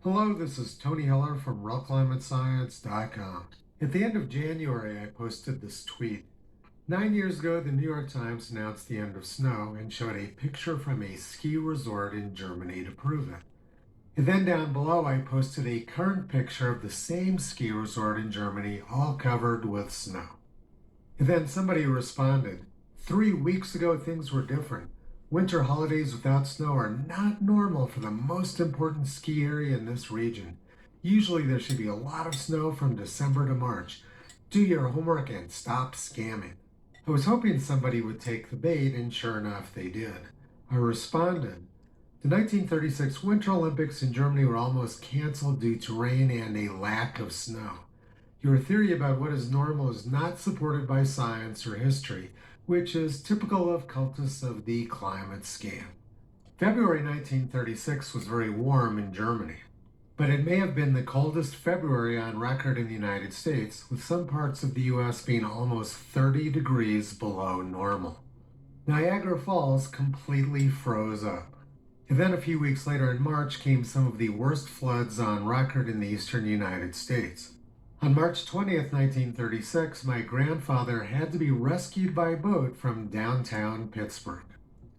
Hello, this is Tony Heller from RealClimateScience.com. At the end of January, I posted this tweet. 9 years ago, the New York Times announced the end of snow and showed a picture from a ski resort in Germany to prove it. And then down below, I posted a current picture of the same ski resort in Germany, all covered with snow. And then somebody responded, 3 weeks ago, things were different. Winter holidays without snow are not normal for the most important ski area in this region. Usually there should be a lot of snow from December to March. Do your homework and stop scamming. I was hoping somebody would take the bait, and sure enough, they did. I responded. The 1936 Winter Olympics in Germany were almost canceled due to rain and a lack of snow. Your theory about what is normal is not supported by science or history, which is typical of cultists of the climate scam. February 1936 was very warm in Germany, but it may have been the coldest February on record in the United States, with some parts of the US being almost 30 degrees below normal. Niagara Falls completely froze up. And then a few weeks later in March came some of the worst floods on record in the eastern United States. On March 20th, 1936, my grandfather had to be rescued by boat from downtown Pittsburgh.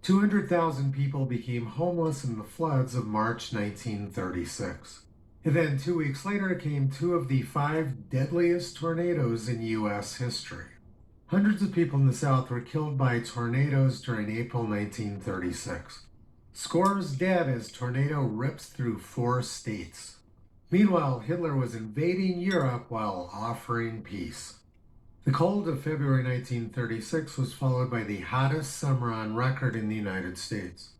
200,000 people became homeless in the floods of March 1936. And then 2 weeks later came two of the five deadliest tornadoes in U.S. history. Hundreds of people in the South were killed by tornadoes during April 1936. Scores dead as tornado rips through 4 states. Meanwhile, Hitler was invading Europe while offering peace. The cold of February 1936 was followed by the hottest summer on record in the United States.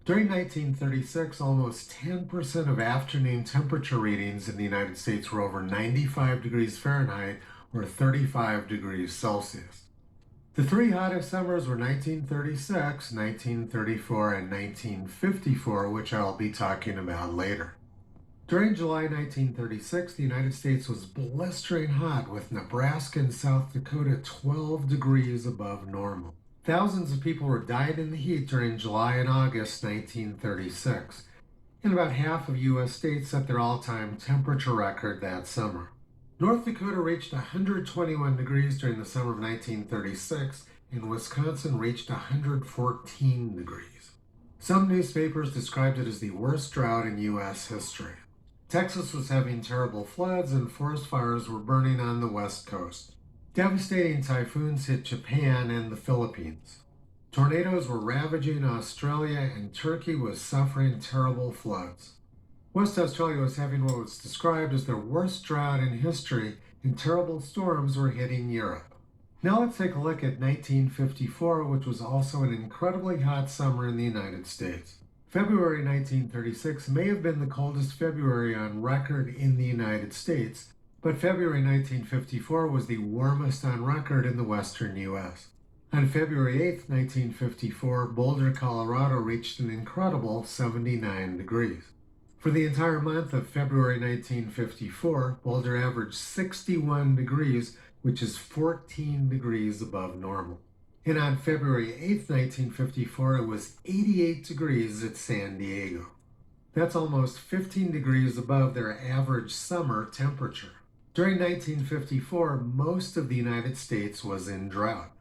During 1936, almost 10% of afternoon temperature readings in the United States were over 95 degrees Fahrenheit or 35 degrees Celsius. The three hottest summers were 1936, 1934, and 1954, which I'll be talking about later. During July 1936, the United States was blistering hot, with Nebraska and South Dakota 12 degrees above normal. Thousands of people were dying in the heat during July and August 1936, and about half of U.S. states set their all-time temperature record that summer. North Dakota reached 121 degrees during the summer of 1936, and Wisconsin reached 114 degrees. Some newspapers described it as the worst drought in U.S. history. Texas was having terrible floods, and forest fires were burning on the west coast. Devastating typhoons hit Japan and the Philippines. Tornadoes were ravaging Australia, and Turkey was suffering terrible floods. West Australia was having what was described as their worst drought in history, and terrible storms were hitting Europe. Now let's take a look at 1954, which was also an incredibly hot summer in the United States. February 1936 may have been the coldest February on record in the United States, but February 1954 was the warmest on record in the western U.S. On February 8, 1954, Boulder, Colorado reached an incredible 79 degrees. For the entire month of February 1954, Boulder averaged 61 degrees, which is 14 degrees above normal. And on February 8, 1954, it was 88 degrees at San Diego. That's almost 15 degrees above their average summer temperature. During 1954, most of the United States was in drought.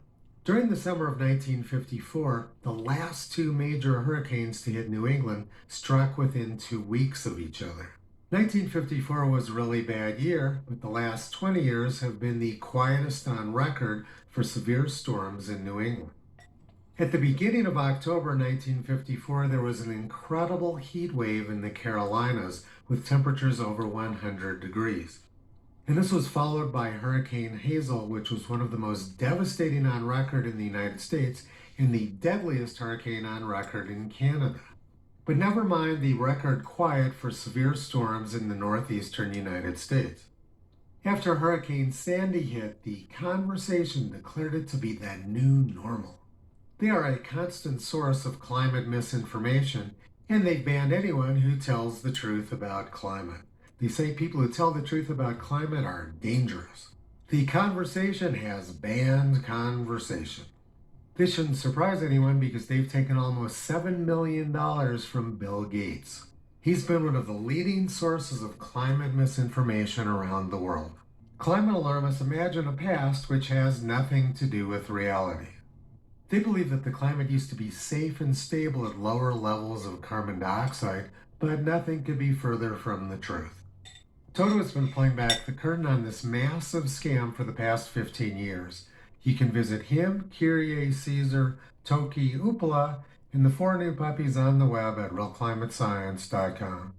During the summer of 1954, the last two major hurricanes to hit New England struck within 2 weeks of each other. 1954 was a really bad year, but the last 20 years have been the quietest on record for severe storms in New England. At the beginning of October 1954, there was an incredible heat wave in the Carolinas with temperatures over 100 degrees. And this was followed by Hurricane Hazel, which was one of the most devastating on record in the United States and the deadliest hurricane on record in Canada. But never mind the record quiet for severe storms in the northeastern United States. After Hurricane Sandy hit, the conversation declared it to be the new normal. They are a constant source of climate misinformation, and they ban anyone who tells the truth about climate. They say people who tell the truth about climate are dangerous. The conversation has banned conversation. This shouldn't surprise anyone because they've taken almost $7 million from Bill Gates. He's been one of the leading sources of climate misinformation around the world. Climate alarmists imagine a past which has nothing to do with reality. They believe that the climate used to be safe and stable at lower levels of carbon dioxide, but nothing could be further from the truth. Toto has been pulling back the curtain on this massive scam for the past 15 years. You can visit him, Kyrie Caesar, Toki Upala, and the four new puppies on the web at realclimatescience.com.